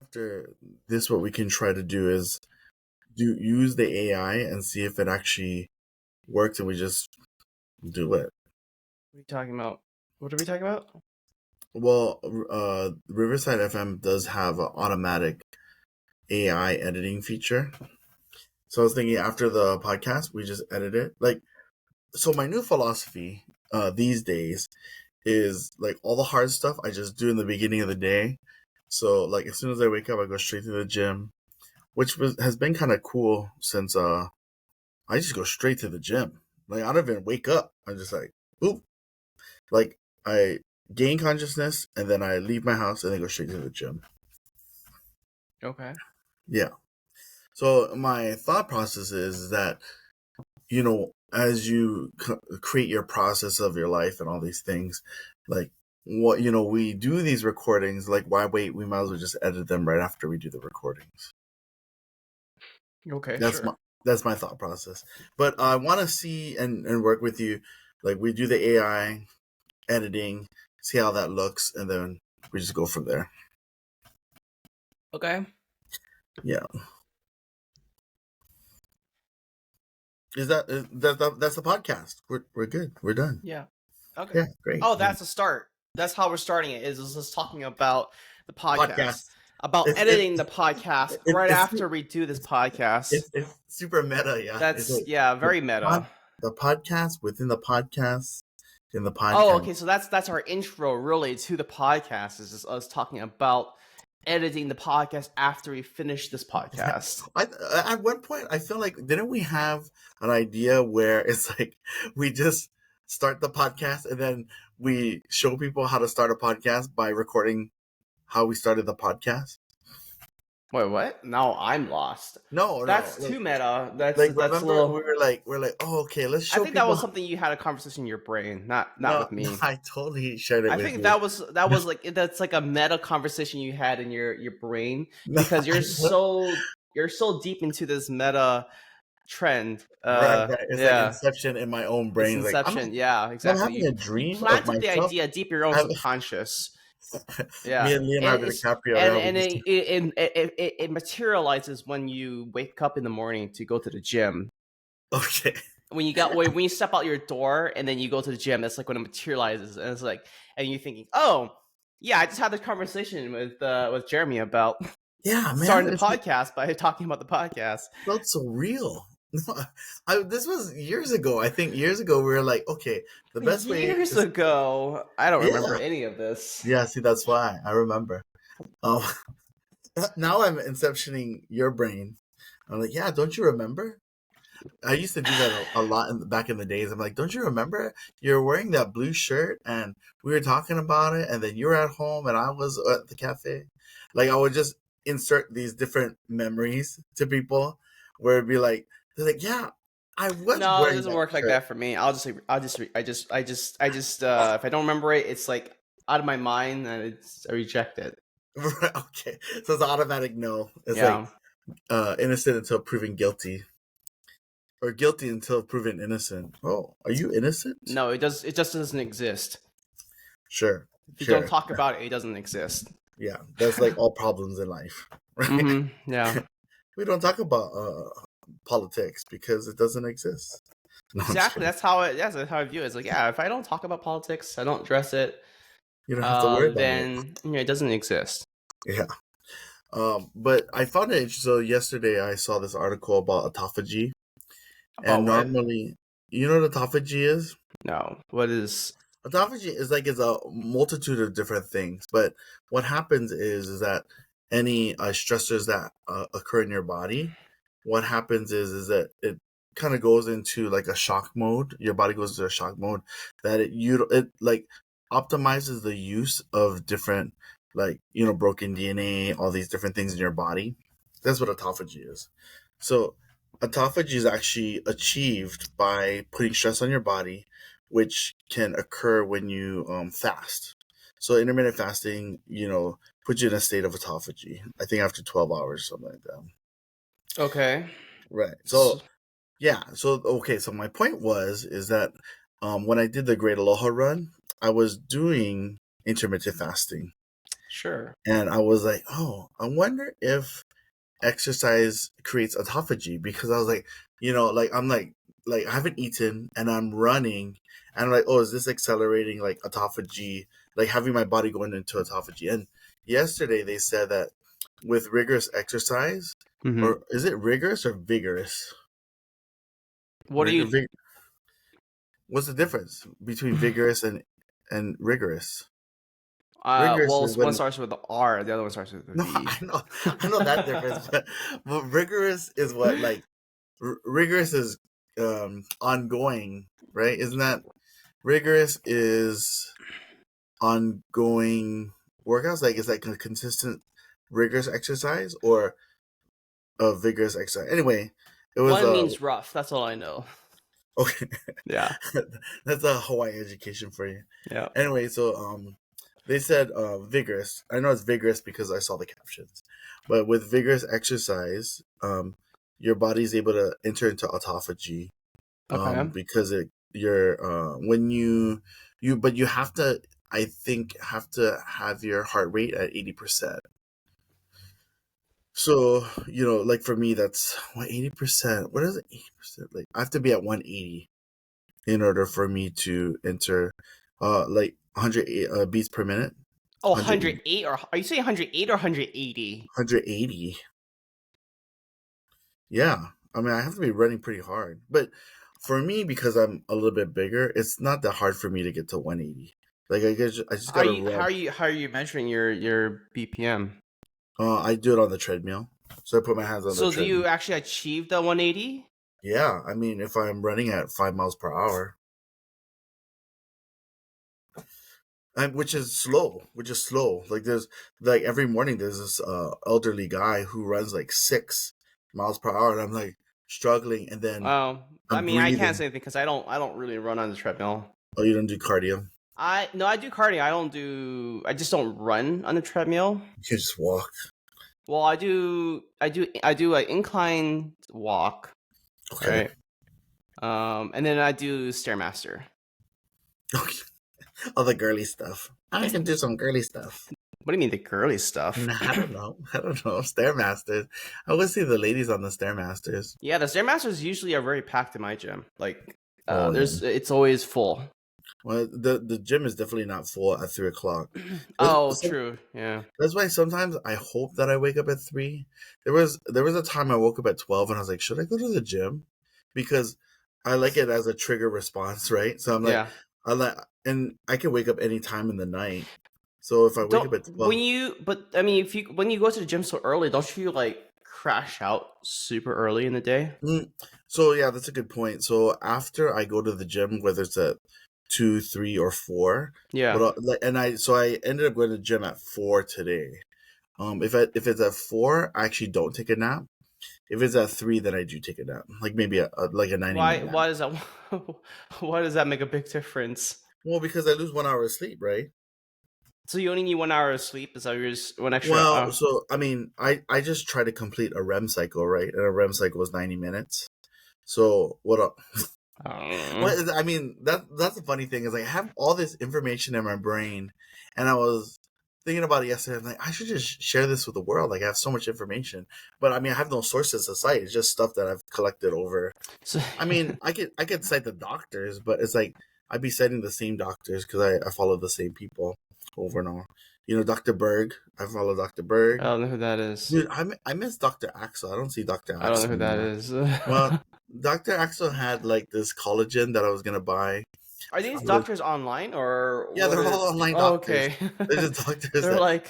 after this, what we can try to do is use the AI and see if it actually works, and we just do it. What are you talking about? What are we talking about? Well, Riverside FM does have an automatic AI editing feature. So I was thinking after the podcast, we just edit it. Like, so my new philosophy these days is like all the hard stuff I just do in the beginning of the day. So like as soon as I wake up, I go straight to the gym, which has been kind of cool since I just go straight to the gym. Like I don't even wake up. I'm just like, oop. Like I gain consciousness and then I leave my house and then go straight to the gym. Okay. Yeah. So my thought process is that, you know, as you create your process of your life and all these things, like what, you know, we do these recordings, like why wait? We might as well just edit them right after we do the recordings. Okay, That's my thought process. But I want to see and work with you. Like we do the AI editing, see how that looks, and then we just go from there. Okay. Yeah. That's the podcast. We're good. We're done. Yeah. Okay. Yeah, great. Oh, that's a start. That's how we're starting it. Is just talking about the podcast. About editing the podcast right after we do this podcast. It's super meta, yeah. That's like, very meta. The podcast within the podcast in the podcast. Oh, okay. So that's our intro really to the podcast. Is just us talking about editing the podcast after we finish this podcast. At one point, I feel like didn't we have an idea where it's like we just start the podcast and then we show people how to start a podcast by recording how we started the podcast? Wait, what? Now I'm lost. No, that's too meta. That's like, that's remember, little. we're like, oh, okay, let's show. I think that was something you had a conversation in your brain, not with me. No, I totally shared it. I think that was like that's like a meta conversation you had in your brain because you're so deep into this meta trend. Right. It's like Inception in my own brain. It's Inception, like, yeah, exactly. I'm having a dream. Planted the idea deep in your own subconscious. Yeah, me and Leonardo DiCaprio, and it materializes when you wake up in the morning to go to the gym. Okay. When you step out your door and then you go to the gym, that's like when it materializes, and it's like, and you're thinking, oh yeah, I just had this conversation with Jeremy about starting the podcast by talking about the podcast. Felt so real. This was years ago. I think years ago we were like, okay, the best way. Years ago, I don't remember any of this. Yeah, see, that's why I remember. Now I'm inceptioning your brain. I'm like, yeah, don't you remember? I used to do that a lot back in the days. I'm like, don't you remember? You're wearing that blue shirt, and we were talking about it, and then you were at home, and I was at the cafe. Like, I would just insert these different memories to people, where it'd be like, they're like, yeah, I was. No, it doesn't work like that for me. I just if I don't remember it, it's like out of my mind, and I reject it. Okay, so it's an automatic no. It's like innocent until proven guilty. Or guilty until proven innocent. Oh, are you innocent? No, it just doesn't exist. Sure. If you don't talk about it, it doesn't exist. Yeah, that's like all problems in life, right? Mm-hmm. Yeah. We don't talk about politics because it doesn't exist. No, exactly. That's how I view it. It's like, yeah, if I don't talk about politics, I don't address it. You don't have to worry about it. Then it doesn't exist. Yeah. But I found it interesting. So yesterday I saw this article about autophagy. And normally, you know what autophagy is? No. What is autophagy? Is like it's a multitude of different things. But what happens is that any stressors that occur in your body, what happens is that it kind of goes into like a shock mode. Your body goes into a shock mode that it like optimizes the use of different, like, you know, broken DNA, all these different things in your body. That's what autophagy is. So autophagy is actually achieved by putting stress on your body, which can occur when you fast. So intermittent fasting, you know, puts you in a state of autophagy. I think after 12 hours, something like that. Okay. Right. So yeah. So okay. So my point is that when I did the Great Aloha Run, I was doing intermittent fasting, Sure. And I was like, oh, I wonder if exercise creates autophagy, because I was like, I'm like I haven't eaten and I'm running, and I'm like, oh, is this accelerating like autophagy, like having my body going into autophagy? And yesterday they said that with rigorous exercise, or is it rigorous or vigorous? What do you? What's the difference between vigorous and rigorous? Rigorous Well, is one when starts with the R, the other one starts with the no, V. I know that difference, but rigorous is what, like, rigorous is ongoing, right? Isn't that rigorous is ongoing workouts? Like, is that a consistent rigorous exercise or a vigorous exercise? Anyway, it was One means rough. That's all I know. okay. Yeah. That's a Hawaii education for you. Yeah. Anyway, so they said vigorous. I know it's vigorous because I saw the captions. But with vigorous exercise, your body's able to enter into autophagy. Okay. Because you're when but you have to, I think, have to have your heart rate at 80%. So, like for me, that's what, 80%. What is it? 80%? Like, I have to be at 180 in order for me to enter, like 108 beats per minute. Oh, 180. 108, or are you saying 108 or 180? 180. Yeah. I mean, I have to be running pretty hard. But for me, because I'm a little bit bigger, it's not that hard for me to get to 180. Like, I just gotta run. How are you measuring your BPM? I do it on the treadmill. So I put my hands on the So do treadmill. you actually achieve the 180? Yeah, I mean, if I'm running at 5 miles per hour, which is slow, Like, like every morning there's this elderly guy who runs like 6 miles per hour, and I'm like struggling, and then I I'm mean, I can't breathing. say anything because I don't really run on the treadmill. Oh, you don't do cardio? I do cardio. I just don't run on the treadmill. You can just walk. Well, I do an incline walk, Okay. right? And then I do Stairmaster. Okay. All the girly stuff. I can do some girly stuff. What do you mean the girly stuff? I don't know. Stairmasters. I always see the ladies on the Stairmasters. Yeah, the Stairmasters usually are very packed in my gym. Like, Oh, yeah. it's always full. Well, the gym is definitely not full at 3 o'clock. Oh, true. Yeah. That's why sometimes I hope that I wake up at 3. There was a time I woke up at 12 and I was like, should I go to the gym? Because I like it as a trigger response, right? So I'm like, Yeah. and I can wake up any time in the night. So if I wake up at 12, but I mean, when you go to the gym so early, don't you like crash out super early in the day? So yeah, that's a good point. So after I go to the gym, whether it's at 2, 3, or 4, Yeah. I ended up going to the gym at 4 today. If it's at 4, I actually don't take a nap. If it's at 3, then I do take a nap, like maybe a 90-minute nap. Why does that why does that make a big difference? Well, because I lose 1 hour of sleep, right? So you only need 1 hour of sleep? Is that just one extra? Well, so I mean, I just try to complete a REM cycle, right? And a REM cycle is 90 minutes. So what up? Well, I mean, that's the funny thing is, like, I have all this information in my brain, and I was thinking about it yesterday. I'm like, I should just share this with the world. Like, I have so much information, but I mean, I have no sources to cite. It's just stuff that I've collected over. So, I mean, I could cite the doctors, but it's like I'd be citing the same doctors because I follow the same people over and over. Dr. Berg. I follow Dr. Berg. I don't know who that is. Dude, I miss Dr. Axel. I don't see Dr. Axel I don't know who that anymore. is. Well, Dr. Axel had like this collagen that I was gonna buy. Are these doctors online or Yeah, they're all online doctors. Okay. They're just doctors. They're like,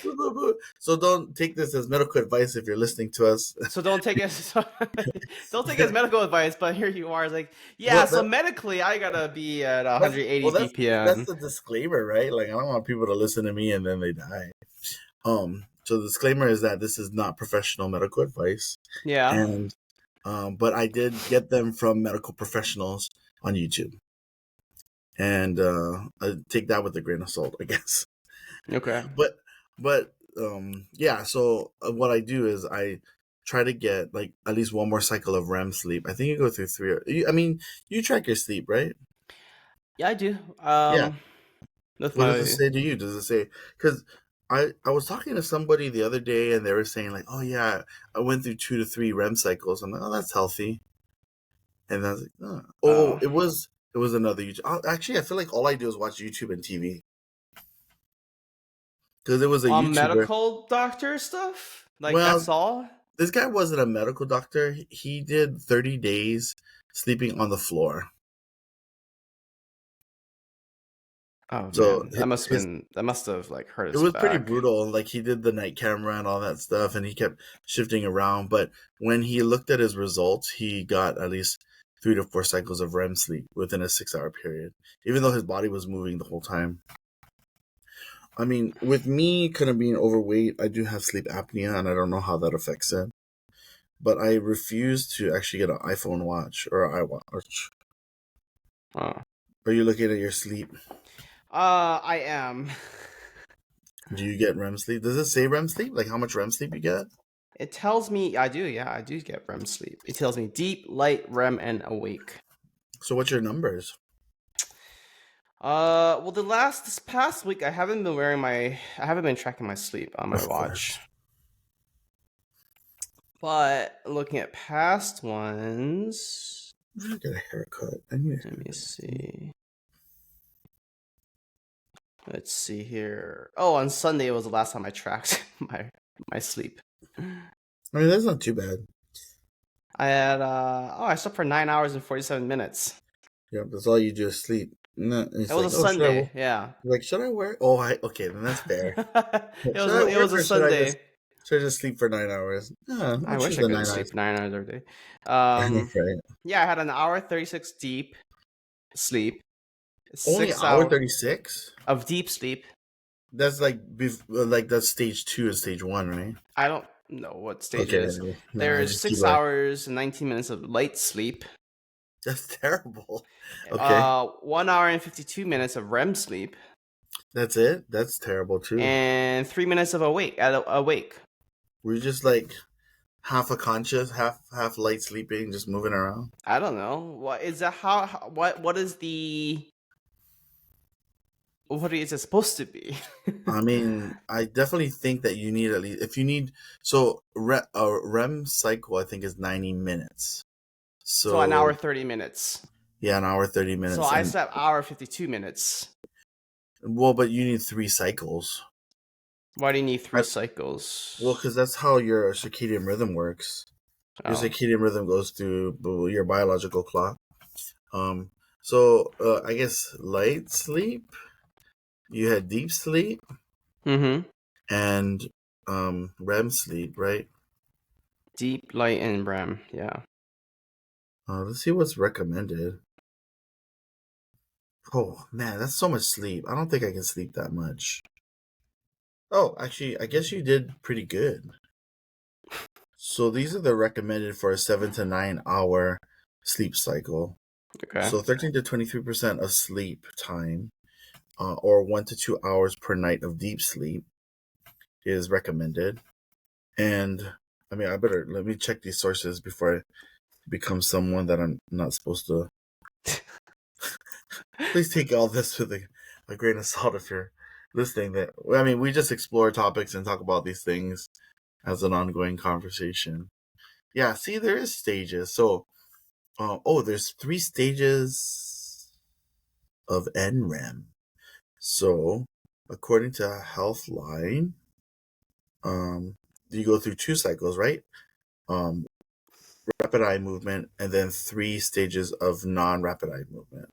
so don't take this as medical advice if you're listening to us. So don't take it as medical advice, but here you are. It's like, yeah, Well, so medically I gotta be at 180 BPM. That's the disclaimer, right? Like, I don't want people to listen to me and then they die. So the disclaimer is that this is not professional medical advice. Yeah. And but I did get them from medical professionals on YouTube. And I take that with a grain of salt, I guess. Okay. But yeah, so what I do is I try to get like at least one more cycle of REM sleep. I think you go through 3. I mean, you track your sleep, right? Yeah, I do. Yeah. What does it say to you? Does it say, because I was talking to somebody the other day, and they were saying like, "Oh yeah, I went through 2 to 3 REM cycles." I'm like, "Oh, that's healthy." And I was like, "Oh, it was another YouTube." Actually, I feel like all I do is watch YouTube and TV because it was a YouTuber. Medical doctor stuff? Like, Well, that's all? this guy wasn't a medical doctor. He did 30 days sleeping on the floor. Oh So man, his that must have like hurt it his was pretty back. brutal. Like he did the night camera and all that stuff, and he kept shifting around. But when he looked at his results, he got at least 3 to 4 cycles of REM sleep within a 6-hour period, even though his body was moving the whole time. I mean, with me kind of being overweight, I do have sleep apnea, and I don't know how that affects it. But I refuse to actually get an iPhone watch or an iWatch. Oh. Are you looking at your sleep? I am. Do you get REM sleep? Does it say REM sleep? Like how much REM sleep you get? It tells me I do. Yeah, I do get REM sleep. It tells me deep, light, REM, and awake. So what's your numbers? Well, this past week I haven't been tracking my sleep on my Of watch. course. But looking at past ones, I'm gonna get a haircut. I need a haircut. let me see. Let's see here. Oh, on Sunday was the last time I tracked my sleep. I mean, that's not too bad. I had I slept for 9 hours and 47 minutes. Yeah, that's all you do is sleep. No, it's It was like, a oh, Sunday, yeah. like, should I work? Oh, okay, then that's fair. it Should I was work a or Sunday. should I just sleep for 9 hours? No, I'll I choose wish I the could 9 hours. sleep 9 hours every day. I know, right? Yeah, I had an hour 36 deep sleep, Only an 6 hour hours 36. of deep sleep. That's like that's stage 2 and stage 1, right? I don't know what stage it Okay, is. no, I There's just keep 6 going. hours and 19 minutes of light sleep. That's terrible. Okay, 1 hour and 52 minutes of REM sleep, that's it. That's terrible too. and 3 minutes of awake. Were you just like half a conscious, half light sleeping, just moving around? I don't know. What is that? What is the what is it supposed to be? I mean, I definitely think that you need at least if you need so a REM cycle I think is 90 minutes. So an So hour 30 minutes. yeah, an hour 30 So minutes, I and slept hour 52 minutes. well, but you need 3 cycles. Why do you need 3 Well, cycles? because that's how your circadian rhythm works. Your Oh. circadian rhythm goes through your biological clock. So I guess light sleep. You had deep sleep. Mm-hmm. And REM sleep, right? Deep, light, and REM. Yeah. Let's see what's recommended. Oh man, that's so much sleep. I don't think I can sleep that much. Oh, actually, I guess you did pretty good. So these are the recommended for a 7 to 9 hour sleep cycle. Okay. So 13 to 23% of sleep time, or 1 to 2 hours per night of deep sleep, is recommended. And I mean, let me check these sources before I become someone that I'm not supposed to. Please take all this with a grain of salt if you're listening. That I mean, we just explore topics and talk about these things as an ongoing conversation. Yeah, see, there is stages. So, there's 3 stages of NREM. So, according to Healthline, you go through 2 cycles, right? Rapid eye movement, and then 3 stages of non-rapid eye movement.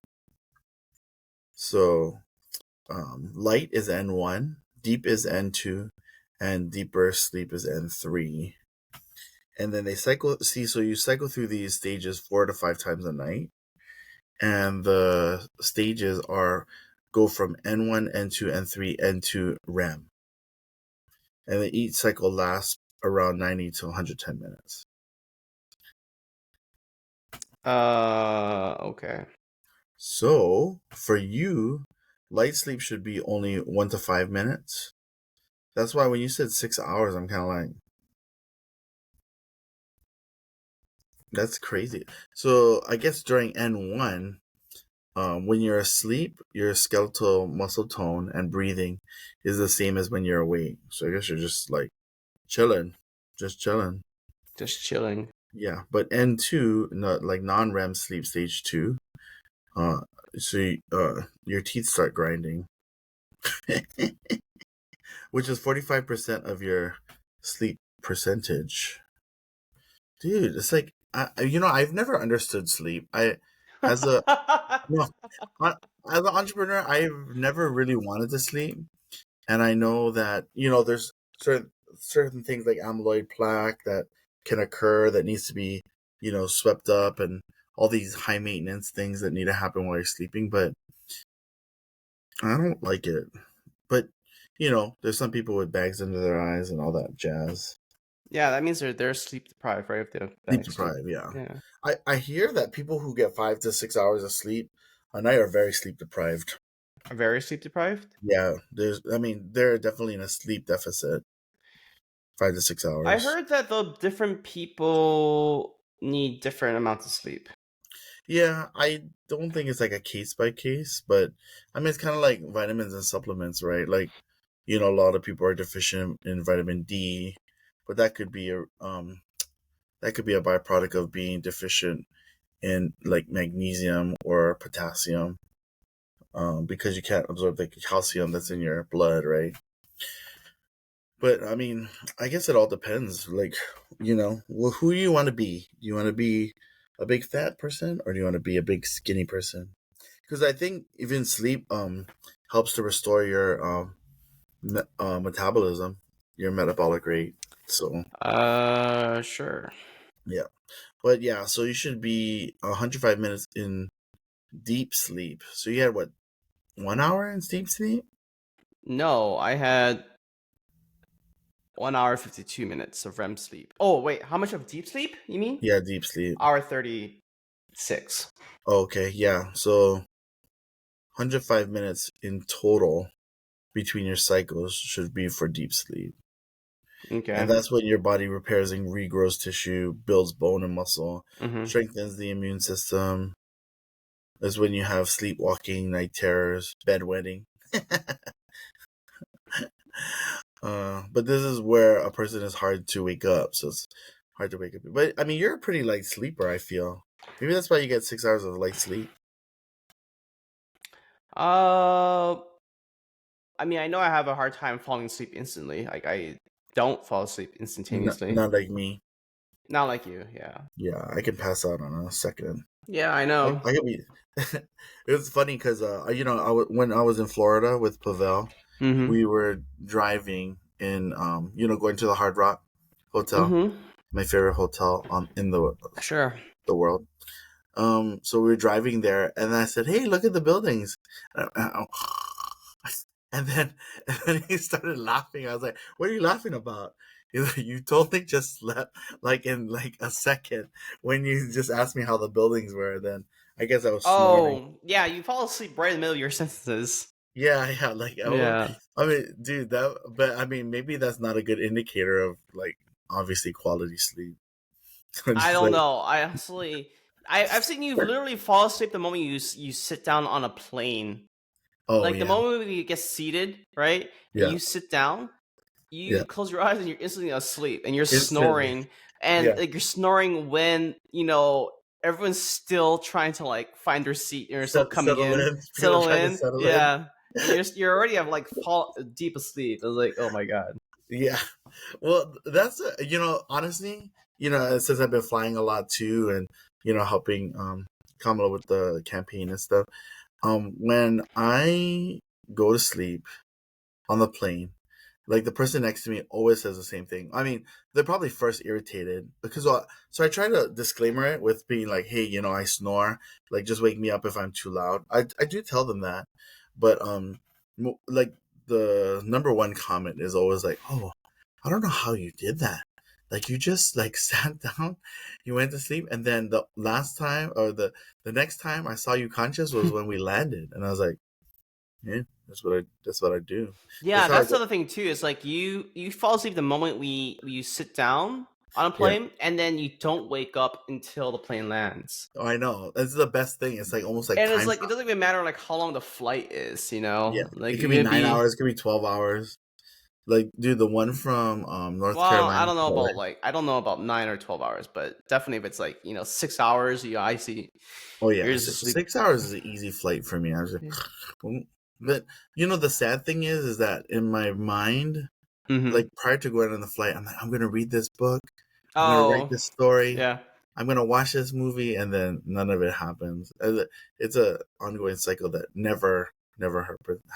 So, light is N1, deep is N2, and deeper sleep is N3. And then so you cycle through these stages 4 to 5 times a night. And the stages go from N1, N2, N3, N2, REM. And then each cycle lasts around 90 to 110 minutes. Okay. So for you, light sleep should be only 1 to 5 minutes. That's why when you said 6 hours, I'm kind of like, that's crazy. So I guess during N1, when you're asleep, your skeletal muscle tone and breathing is the same as when you're awake. So I guess you're just like chilling, just chilling. Just chilling. Yeah, but N2, like non-REM sleep stage 2, uh, your teeth start grinding, which is 45% of your sleep percentage. Dude, it's like I've never understood sleep. As a no, as an entrepreneur, I've never really wanted to sleep, and I know that there's certain things like amyloid plaque that can occur that needs to be swept up, and all these high maintenance things that need to happen while you're sleeping. But I don't like it. But there's some people with bags under their eyes and all that jazz. Yeah, that means they're sleep deprived, right? If they have Sleep bad sleep. deprived, yeah. Yeah. I hear that people who get 5 to 6 hours of sleep a night are very sleep deprived. Are very sleep deprived? Yeah, they're definitely in a sleep deficit. 5 to 6 hours. I heard that the different people need different amounts of sleep. Yeah, I don't think it's like a case by case, but I mean it's kind of like vitamins and supplements, right? Like, a lot of people are deficient in vitamin D, but that could be a byproduct of being deficient in like magnesium or potassium, because you can't absorb the calcium that's in your blood, right? But I mean, I guess it all depends. Like, who do you want to be? Do you want to be a big fat person, or do you want to be a big skinny person? Because I think even sleep helps to restore your metabolism, your metabolic rate. So Sure. yeah, but yeah, so you should be 105 minutes in deep sleep. So you had what, 1 hour in deep sleep? No, I had 1 hour 52 minutes of REM sleep. Oh wait, how much of deep sleep you mean? Yeah, deep sleep. Hour 36. Okay, yeah. So 105 minutes in total between your cycles should be for deep sleep. Okay. And that's when your body repairs and regrows tissue, builds bone and muscle, strengthens the immune system. That's when you have sleepwalking, night terrors, bedwetting. But this is where a person is hard to wake up. So it's hard to wake up. But I mean, you're a pretty light sleeper, I feel. Maybe that's why you get 6 hours of light sleep. I mean, I know I have a hard time falling asleep instantly. Like, I don't fall asleep instantaneously. Not like me. Not like you, yeah. Yeah, I can pass out on a second. Yeah, I know. I could be. It was funny because when I was in Florida with Pavel, we were driving in going to the Hard Rock Hotel, my favorite hotel in the world. So we were driving there, and I said, "Hey, look at the buildings," and then he started laughing. I was like, "What are you laughing about?" He's like, "You totally just slept like in like a second when you just asked me how the buildings were." Then I guess I was snoring. Oh, yeah, you fall asleep right in the middle of your sentences. Yeah, like Yeah. I mean, dude, but I mean, maybe that's not a good indicator of like obviously quality sleep. I don't know. I actually, I've seen you literally fall asleep the moment you sit down on a plane. Oh, like the yeah. moment you get seated, right? Yeah. And you sit down, you close your eyes and you're instantly asleep, and you're Instantly. snoring, and like you're snoring when everyone's still trying to like find their seat, and you're still coming settle in. Yeah. You're already have like fall deep asleep. I was like, oh my god. Yeah. Well, that's honestly, since I've been flying a lot too, and helping Kamala with the campaign and stuff. When I go to sleep on the plane, like the person next to me always says the same thing. I mean, they're probably first irritated because so I try to disclaimer it with being like, "Hey, I snore. Like, just wake me up if I'm too loud." I do tell them that, but like the number one comment is always like, "Oh, I don't know how you did that. Like, you just like sat down, you went to sleep, and then the last time or the next time I saw you conscious was when we landed." And I was like, "Yeah, that's what I do." Yeah, that's the other thing too. Is like you fall asleep the moment you sit down, on a plane, and then you don't wake up until the plane lands. Oh, I know. That's the best thing. It's like almost like And it's time. like it doesn't even matter like how long the flight is, you know. Yeah, Like it it could be could 9 hours. be. It could be 12 hours. Like, dude, the one from North Well, I Carolina. don't know about like I don't know about 9 or 12 hours, but definitely if it's like 6 hours, I see. Oh yeah, You're just sleep. 6 hours is an easy flight for me. I was like, but the sad thing is that in my mind, like prior to going on the flight, I'm like, I'm gonna read this book, I'm gonna write this story, yeah. I'm gonna watch this movie, and then none of it happens. It's a ongoing cycle that never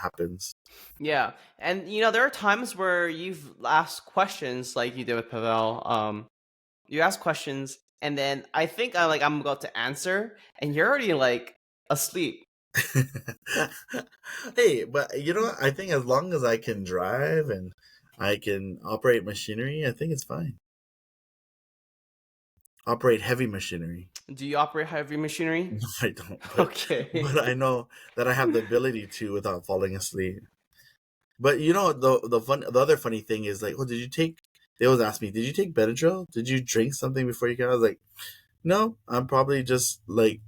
happens. Yeah, and there are times where you've asked questions like you did with Pavel. You ask questions, and then I think I'm about to answer, and you're already like asleep. Hey, but what? I think as long as I can drive and I can operate machinery, I think it's fine. Operate heavy machinery. Do you operate heavy machinery? No, I don't. Okay. But I know that I have the ability to without falling asleep. But the other funny thing is like, oh, did you take? They always ask me, did you take Benadryl? Did you drink something before you came? I was like, no, I'm probably just like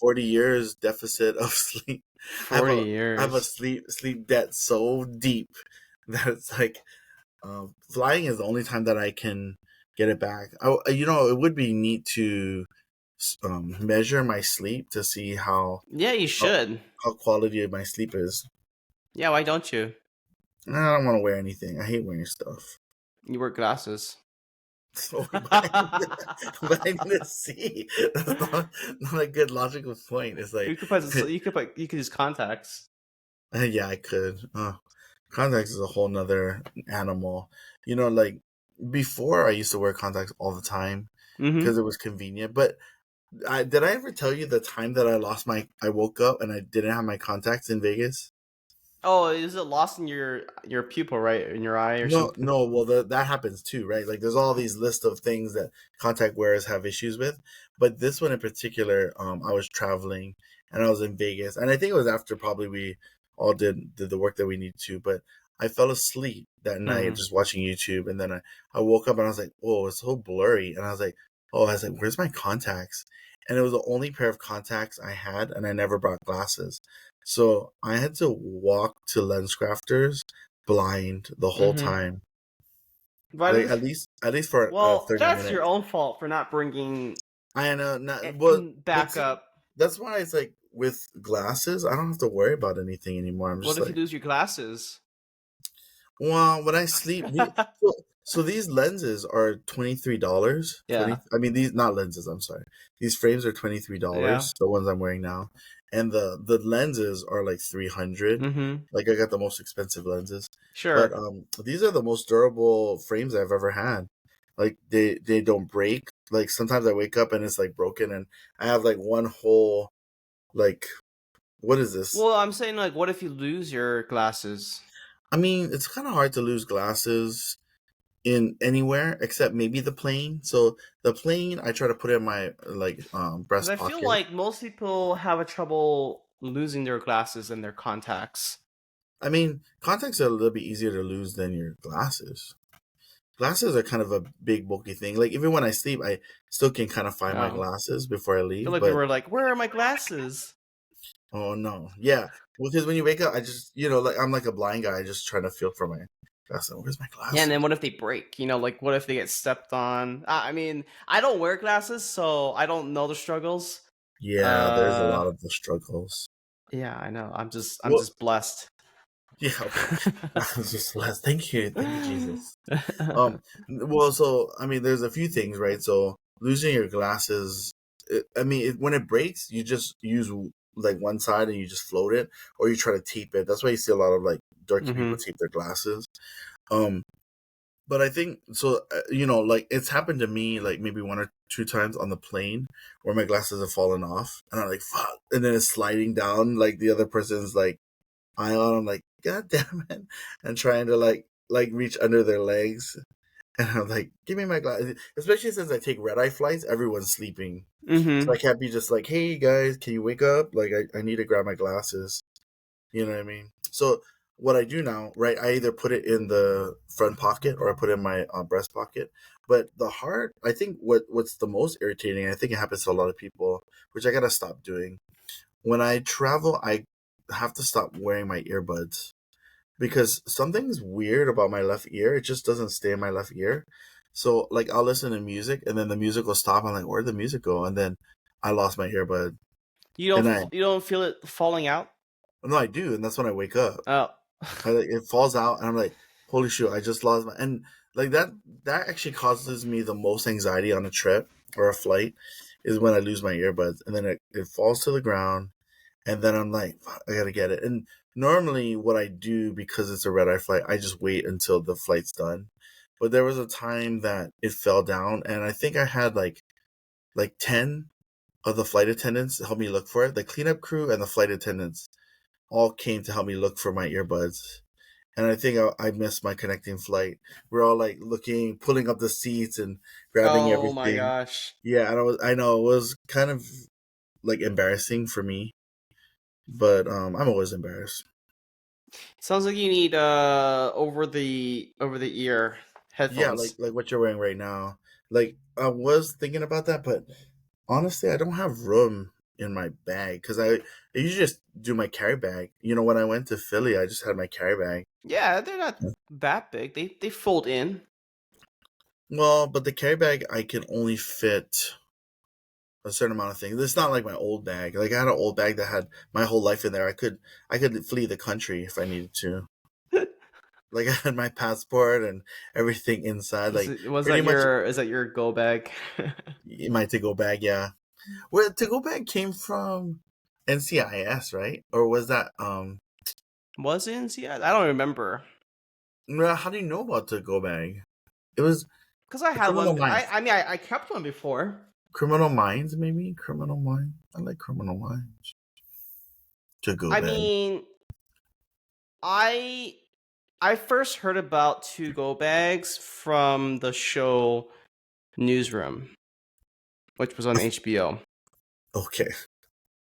40 years deficit of sleep. 40 I have a years. sleep debt so deep that it's like flying is the only time that I can get it back. It would be neat to measure my sleep to see how Yeah, you should. quality of my sleep is. Yeah, why don't you? I don't want to wear anything. I hate wearing stuff. You wear glasses. So, but I need to see. That's not a good logical point. It's like You could use contacts. yeah, I could. Contacts is a whole nother animal. Like before I used to wear contacts all the time because it was convenient. But did I ever tell you the time that I woke up and I didn't have my contacts in Vegas? Oh, is it lost in your pupil, right? In your eye or No, something? no. Well, that happens too, right? Like, there's all these list of things that contact wearers have issues with, but this one in particular, I was traveling and I was in Vegas, and I think it was after probably we all did the work that we need to, but I fell asleep that night just watching YouTube, and then I woke up and I was like, oh, it's so blurry, and I was like, where's my contacts? And it was the only pair of contacts I had, and I never brought glasses, so I had to walk to LensCrafters blind the whole time. Like But at least for well, 30 that's your minutes. own fault for not bringing I know, not but see, backup. that's why it's like with glasses, I don't have to worry about anything anymore. I'm What just if you like, lose your glasses? well, when I sleep, so these lenses are $23. Yeah. I mean, these not lenses. I'm sorry. These frames are Yeah. $23. The ones I'm wearing now, and the lenses are like 300. Like, I got the most expensive lenses, but Sure. these are the most durable frames I've ever had. Like, they don't break. Like, sometimes I wake up and it's like broken, and I have like one whole, like, what is this? Well, I'm saying like, what if you lose your glasses? I mean, it's kind of hard to lose glasses in anywhere except maybe the plane. So the plane, I try to put it in my Because breast I feel pocket. like most people have a trouble losing their glasses and their contacts. I mean, contacts are a little bit easier to lose than your glasses. Glasses are kind of a big bulky thing. Like, even when I sleep, I still can kind of find my Yeah. glasses before I I feel leave. like we But were like, where are my glasses? oh no, yeah, because when you wake up, I just like I'm like a blind guy, just trying to feel for my glasses. Where's my Yeah, and glasses? then what if they break? Like what if they get stepped on? I mean, I don't wear glasses, so I don't know the struggles. Yeah, there's a lot of the struggles. Yeah, I know. I'm Well, just blessed. yeah, okay. That's just less. Thank you, Jesus. Well, so I mean, there's a few things, right? So losing your glasses, when it breaks, you just use like one side and you just float it, or you try to tape it. That's why you see a lot of like dorky people tape their glasses. Um, but I think so. Like, it's happened to me like maybe one or two times on the plane where my glasses have fallen off, and I'm like, fuck, and then it's sliding down like the other person's like aisle. I'm like, God damn it, and trying to like reach under their legs. And I'm like, give me my glasses. Especially since I take red eye flights, everyone's sleeping. So I can't be just like, hey guys, can you wake up? Like, I need to grab my glasses. You know what I mean? So what I do now, right? I either put it in the front pocket or I put it in my breast pocket. But the heart, I think what's the most irritating, I think it happens to a lot of people, which I gotta stop doing. When I travel, I have to stop wearing my earbuds because something's weird about my left ear. It just doesn't stay in my left ear. So like I'll listen to music and then the music will stop. I'm like, where'd the music go? And then I lost my earbud. And You don't feel it falling out? no, I do, and that's when I wake up. Oh. It falls out, and I'm like, holy shit, I just lost my. And like that actually causes me the most anxiety on a trip or a flight, is when I lose my earbuds, and then it falls to the ground, and then I'm like, "Fuck, I gotta get it." And normally, what I do, because it's a red eye flight, I just wait until the flight's done. But there was a time that it fell down, and I think I had like 10 of the flight attendants help me look for it. The cleanup crew and the flight attendants all came to help me look for my earbuds. And I think I missed my connecting flight. We're all like looking, pulling up the seats and grabbing Oh my everything. gosh. Yeah, and I know it was kind of like embarrassing for me, but I'm always embarrassed. Sounds like you need over the ear Yeah, headphones. like what you're wearing right now. Like I was thinking about that, but honestly, I don't have room in my bag because I usually just do my carry bag. You know, when I went to Philly, I just had my carry bag. Yeah, they're not that big. They fold in. Well, but the carry bag I can only fit a certain amount of things. It's not like my old bag. Like I had an old bag that had my whole life in there. I could flee the country if I needed to. Like I had my passport and everything inside. Like pretty much Is that your go bag? my to go bag. Yeah, where to go bag came from NCIS, right? Or was that Was it NCI? I don't remember. How do you know about to go bag? It was Because I the had one. Criminal Minds. I kept one before. Criminal Minds, maybe Criminal Minds. I like Criminal Minds. To go I bag. mean, I I first heard about to go bags from the show Newsroom, which was on HBO. Okay.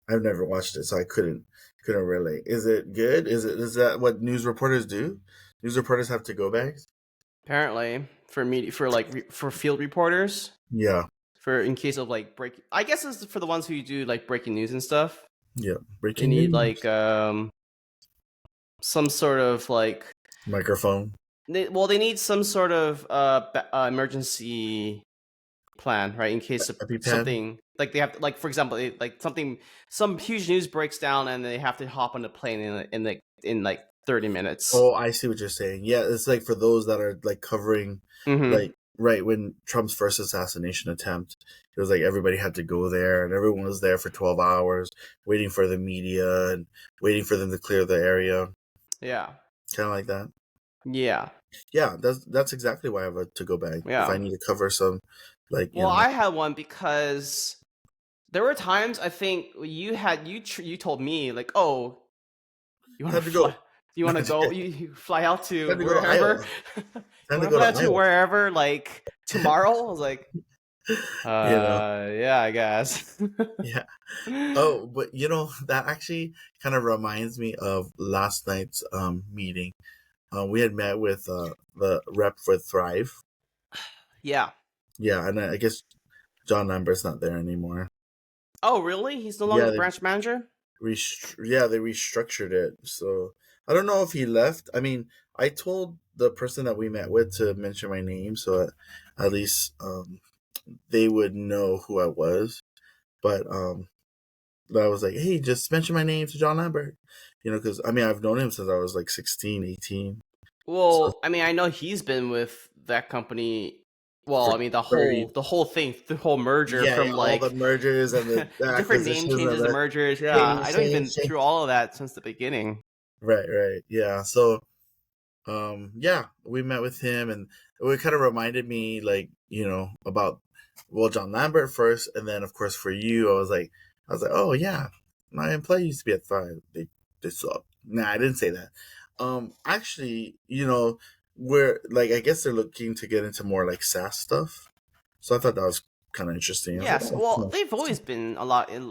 I've never watched it, so I couldn't relate. Is it good? Is that what news reporters do? News reporters have to go bags. Apparently, for media, for field reporters, Yeah, for in case of like break. I guess it's for the ones who do like breaking news and stuff. yeah. They Breaking need news. like some sort of like Microphone. they need some sort of emergency plan, right? In case of EpiPen. something like they have to, like for example, like something some huge news breaks down and they have to hop on the plane in like 30 minutes. Oh, I see what you're saying. Yeah, it's like for those that are like covering, Mm-hmm. like right when Trump's first assassination attempt, it was like everybody had to go there, and everyone was there for 12 hours, waiting for the media and waiting for them to clear the area, Yeah. kind of like that. Yeah. Yeah, that's exactly why I have a to go bag. If I Yeah. need to cover some, like Well, I had one because there were times I think you told me like, "Oh, you want to time to go. fly you want to go you fly out to Time to go to wherever? Iowa. You Time to want to go fly to out to Iowa. wherever like tomorrow?" I was like, You know, yeah, I guess." yeah. Oh, but that actually kind of reminds me of last night's meeting. We had met with the rep for Thrive. Yeah. Yeah, and I guess John Lambert's not there anymore. Oh, really? He's no longer Yeah, the branch manager? they restructured it. So I don't know if he left. I mean, I told the person that we met with to mention my name, so at least they would know who I was. But I was like, hey, just mention my name to John Lambert. Because I mean, I've known him since I was like 16, 18. So Well, I mean, I know he's been with that company. Well, for I mean, the 30. whole thing, the whole merger Yeah, from yeah, all the like mergers and the different name acquisitions and changes and the mergers. Yeah, I know he's been change. through all of that since the beginning. Right, right. Yeah. So yeah, we met with him, and it kind of reminded me, like, about, well, John Lambert first, and then of course for you, I was like, oh yeah, my employee used to be at Thrive. They suck. Nah, I didn't say that. Actually, we're like, I guess they're looking to get into more like SaaS stuff, so I thought that was kind of interesting. I was like, Yes, oh, well, cool. they've always been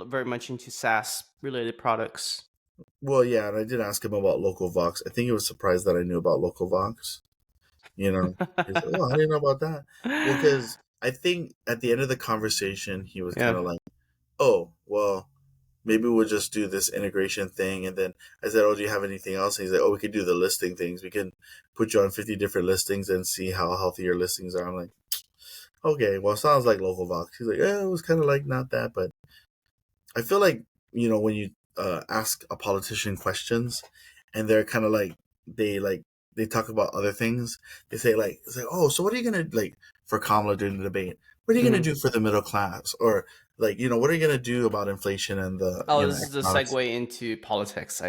very much into SaaS related products. Well, yeah, and I did ask him about Local Vox. I think he was surprised that I knew about Local Vox. You know, he's like, "Oh, I didn't know about that." Well, because I think at the end of the conversation, he was kind Yeah. of like, "Oh, well, maybe we'll just do this integration thing." And then I said, "Oh, do you have anything else?" And he's like, "Oh, we could do the listing things. We can put you on 50 different listings and see how healthy your listings are." I'm like, "Okay, well, sounds like Local Vox." He's like, "Yeah, it was kind of like not that, but I feel like when you ask a politician questions, and they're kind of they like they talk about other things. They say like it's like, oh, so what are you gonna like for Kamala during the debate? What are you gonna Mhm. do for the middle class, or like what are you gonna do about inflation and the Oh, this is the economics?" segue into politics.